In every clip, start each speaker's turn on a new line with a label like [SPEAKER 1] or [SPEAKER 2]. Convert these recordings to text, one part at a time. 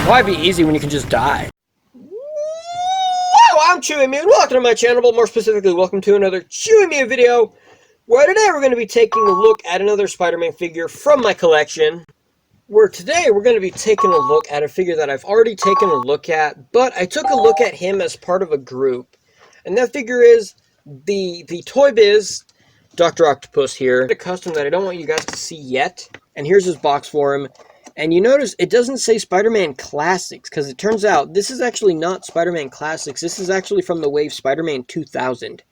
[SPEAKER 1] Why be easy when you can just die? Wow, I'm Chewy Mew, and welcome to my channel, but more specifically, welcome to another Chewy Mew video, where today we're going to be taking a look at another Spider-Man figure from my collection, where today we're going to be taking a look at a figure that I've already taken a look at, but I took a look at him as part of a group, and that figure is the Toy Biz Dr. Octopus here. A custom that I don't want you guys to see yet, and here's his box for him. And you notice it doesn't say Spider-Man Classics, because it turns out this is actually not Spider-Man Classics. This is actually from the wave Spider-Man 2000,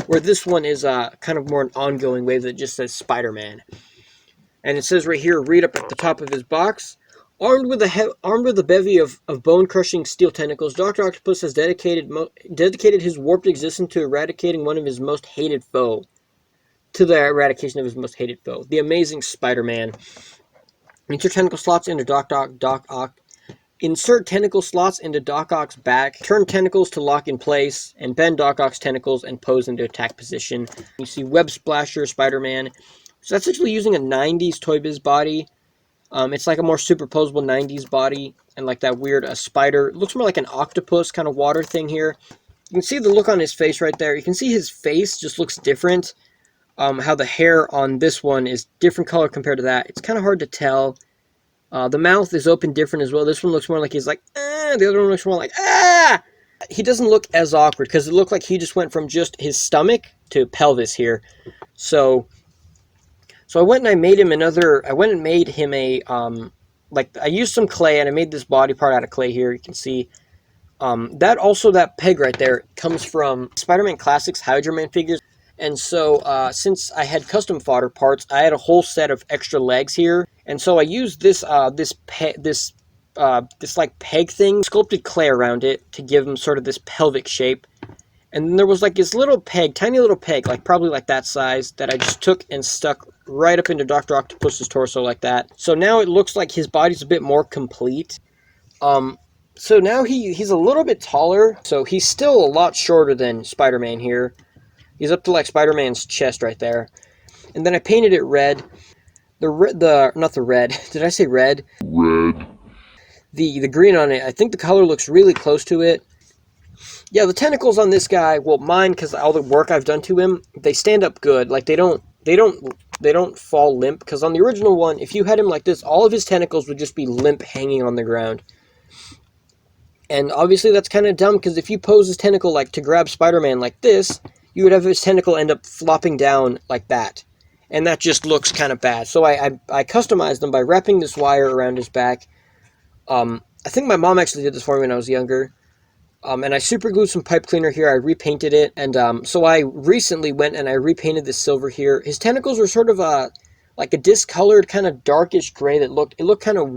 [SPEAKER 1] where this one is kind of more an ongoing wave that just says Spider-Man. And it says right here, read up at the top of his box, armed with a bevy of bone-crushing steel tentacles, Dr. Octopus has dedicated his warped existence to eradicating one of his most hated foe. To the eradication of his most hated foe, the amazing Spider-Man. Insert tentacle slots into Doc Ock. Insert tentacle slots into Doc Ock's back. Turn tentacles to lock in place. And bend Doc Ock's tentacles and pose into attack position. You see Web Splasher Spider-Man. So that's actually using a 90s Toy Biz body. It's like a more superposable 90s body. And like that weird spider. It looks more like an octopus kind of water thing here. You can see the look on his face right there. You can see his face just looks different. How the hair on this one is different color compared to that. It's kind of hard to tell. The mouth is open different as well. This one looks more like he's like, ah! The other one looks more like, ah! He doesn't look as awkward because it looked like he just went from just his stomach to pelvis here. So I went and I made him a, like, I used some clay and I made this body part out of clay here. You can see, that peg right there comes from Spider-Man Classics Hydro Man figures. And so, since I had custom fodder parts, I had a whole set of extra legs here, and so I used this like peg thing, sculpted clay around it to give him sort of this pelvic shape. And then there was like this little peg, tiny little peg, like probably like that size, that I just took and stuck right up into Dr. Octopus's torso like that. So now it looks like his body's a bit more complete. So now he's a little bit taller, so he's still a lot shorter than Spider-Man here. He's up to like Spider-Man's chest right there. And then I painted it red. Not the red. Did I say red?
[SPEAKER 2] Red.
[SPEAKER 1] The green on it. I think the color looks really close to it. Yeah, the tentacles on this guy, well, mine, because all the work I've done to him, they stand up good. Like they don't fall limp. Because on the original one, if you had him like this, all of his tentacles would just be limp, hanging on the ground. And obviously that's kind of dumb, because if you pose his tentacle like to grab Spider-Man like this, you would have his tentacle end up flopping down like that. And that just looks kind of bad. So I customized them by wrapping this wire around his back. I think my mom actually did this for me when I was younger. And I super glued some pipe cleaner here. I repainted it. And so I recently went and I repainted this silver here. His tentacles were sort of like a discolored kind of darkish gray that looked kind of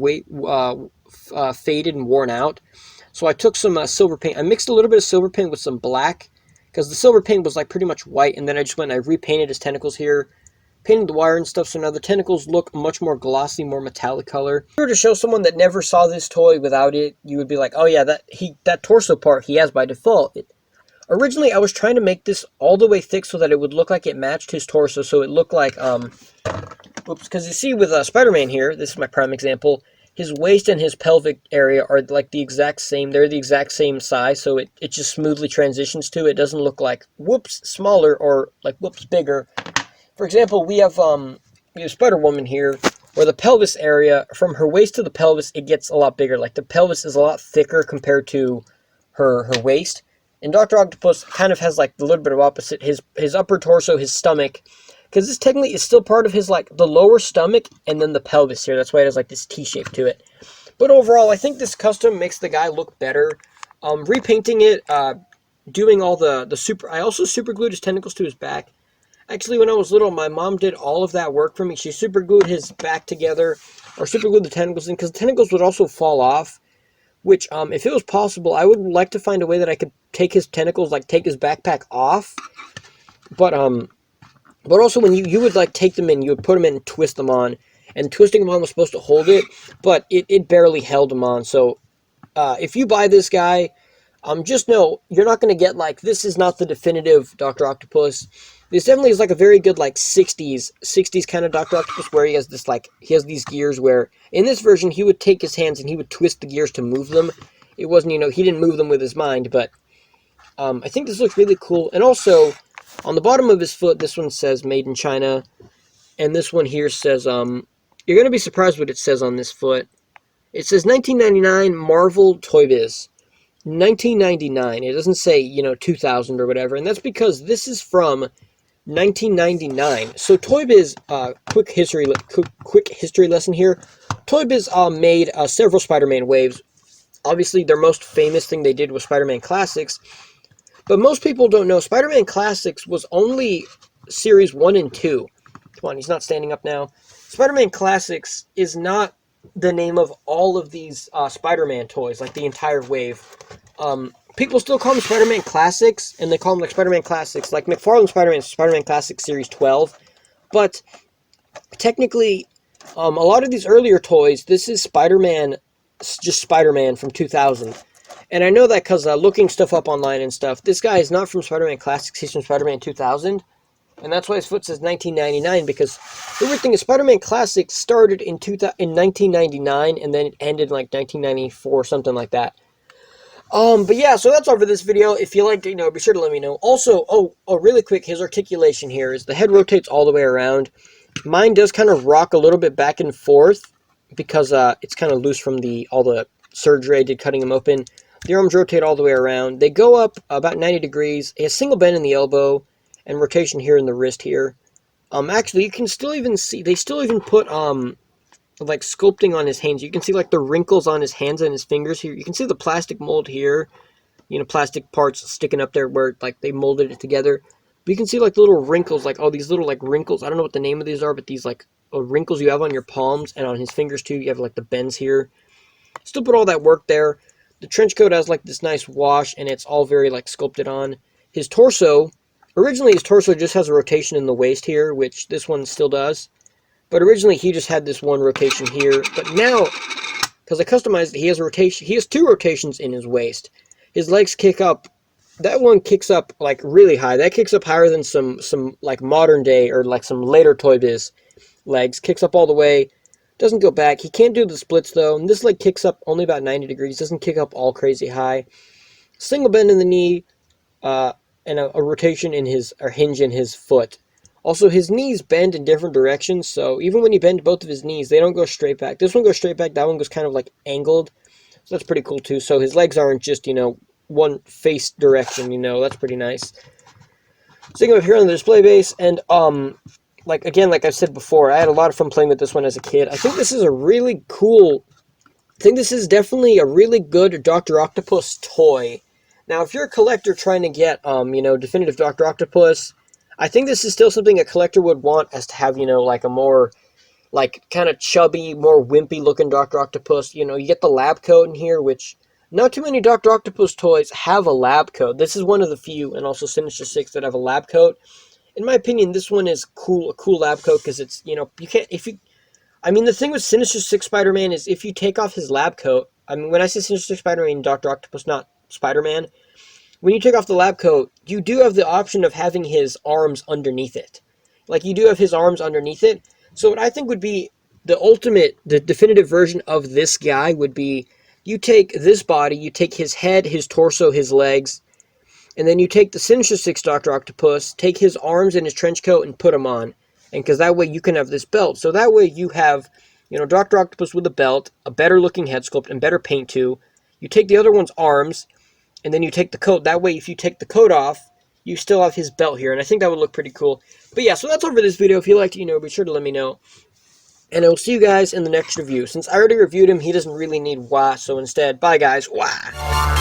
[SPEAKER 1] faded and worn out. So I took some silver paint. I mixed a little bit of silver paint with some black, because the silver paint was like pretty much white, and then I just went and I repainted his tentacles here, painted the wire and stuff, so now the tentacles look much more glossy, more metallic color. If you were to show someone that never saw this toy without it, you would be like, oh yeah, that torso part he has by default. Originally, I was trying to make this all the way thick so that it would look like it matched his torso, so it looked like, because you see with Spider-Man here, this is my prime example, his waist and his pelvic area are like the exact same. They're the exact same size, so it just smoothly transitions to. It doesn't look like, whoops, smaller or like, whoops, bigger. For example, we have Spider-Woman here, where the pelvis area, from her waist to the pelvis, it gets a lot bigger. Like the pelvis is a lot thicker compared to her waist. And Dr. Octopus kind of has like a little bit of opposite. His upper torso, his stomach, because this technically is still part of his, like, the lower stomach and then the pelvis here. That's why it has, like, this T-shape to it. But overall, I think this custom makes the guy look better. Repainting it, doing all the super... I also super glued his tentacles to his back. Actually, when I was little, my mom did all of that work for me. She super glued his back together, or super glued the tentacles in, because the tentacles would also fall off. Which, if it was possible, I would like to find a way that I could take his tentacles, like, take his backpack off. But also when you would like take them in, you would put them in and twist them on. And twisting them on was supposed to hold it, but it barely held them on. So if you buy this guy, just know you're not going to get like, this is not the definitive Dr. Octopus. This definitely is like a very good like 60s kind of Dr. Octopus, where he has this like, he has these gears where, in this version, he would take his hands and he would twist the gears to move them. It wasn't, he didn't move them with his mind, but I think this looks really cool. And also, on the bottom of his foot, this one says Made in China. And this one here says, you're going to be surprised what it says on this foot. It says 1999 Marvel Toy Biz. 1999. It doesn't say, 2000 or whatever. And that's because this is from 1999. So Toy Biz, quick history lesson here. Toy Biz made several Spider-Man waves. Obviously, their most famous thing they did was Spider-Man Classics. But most people don't know Spider-Man Classics was only Series 1 and 2. Come on, he's not standing up now. Spider-Man Classics is not the name of all of these Spider-Man toys, like the entire wave. People still call them Spider-Man Classics, and they call them like Spider-Man Classics, like McFarlane Spider-Man Classics Series 12. But technically, a lot of these earlier toys, this is Spider-Man, just Spider-Man from 2000. And I know that because looking stuff up online and stuff, this guy is not from Spider-Man Classics, he's from Spider-Man 2000. And that's why his foot says 1999, because the weird thing is Spider-Man Classics started in 1999, and then it ended in like 1994, something like that. But yeah, so that's all for this video. If you liked it, be sure to let me know. Also, really quick, his articulation here is the head rotates all the way around. Mine does kind of rock a little bit back and forth, because it's kind of loose from all the surgery I did cutting him open. The arms rotate all the way around. They go up about 90 degrees. He has single bend in the elbow, and rotation here in the wrist here. Actually, you can still even see, they still even put, like, sculpting on his hands. You can see, like, the wrinkles on his hands and his fingers here. You can see the plastic mold here. Plastic parts sticking up there where, like, they molded it together. But you can see, like, the little wrinkles, like, all these little, like, wrinkles. I don't know what the name of these are, but these, like, wrinkles you have on your palms and on his fingers, too. You have, like, the bends here. Still put all that work there. The trench coat has, like, this nice wash, and it's all very, like, sculpted on. His torso... Originally, his torso just has a rotation in the waist here, which this one still does. But originally, he just had this one rotation here. But now, because I customized it, he has a rotation. He has two rotations in his waist. His legs kick up. That one kicks up, like, really high. That kicks up higher than some like, modern day or, like, some later Toy Biz legs. Kicks up all the way. Doesn't go back. He can't do the splits, though. And this leg kicks up only about 90 degrees. Doesn't kick up all crazy high. Single bend in the knee. And a rotation in his, or hinge in his foot. Also, his knees bend in different directions, so even when you bend both of his knees, they don't go straight back. This one goes straight back, that one goes kind of like angled, so that's pretty cool too. So his legs aren't just, one face direction, that's pretty nice. Sticking up here on the display base, and, like I've said before, I had a lot of fun playing with this one as a kid. I think this is a really cool, I think this is definitely a really good Dr. Octopus toy. Now, if you're a collector trying to get, definitive Dr. Octopus, I think this is still something a collector would want, as to have, like a more, like, kind of chubby, more wimpy-looking Dr. Octopus. You get the lab coat in here, which not too many Dr. Octopus toys have a lab coat. This is one of the few, and also Sinister Six, that have a lab coat. In my opinion, this one is cool, a cool lab coat, because it's, you can't, the thing with Sinister Six Spider-Man is if you take off his lab coat, when I say Sinister Six Spider-Man, Dr. Octopus, not Spider-Man, when you take off the lab coat, you do have the option of having his arms underneath it. Like, you do have his arms underneath it. So what I think would be the definitive version of this guy would be, you take this body, you take his head, his torso, his legs, and then you take the Sinister Six Dr. Octopus, take his arms and his trench coat and put them on. And because that way you can have this belt. So that way you have, Dr. Octopus with a belt, a better looking head sculpt, and better paint too. You take the other one's arms, and then you take the coat. That way, if you take the coat off, you still have his belt here. And I think that would look pretty cool. But yeah, so that's all for this video. If you liked it, be sure to let me know. And I will see you guys in the next review. Since I already reviewed him, he doesn't really need wah. So instead, bye guys. Wah.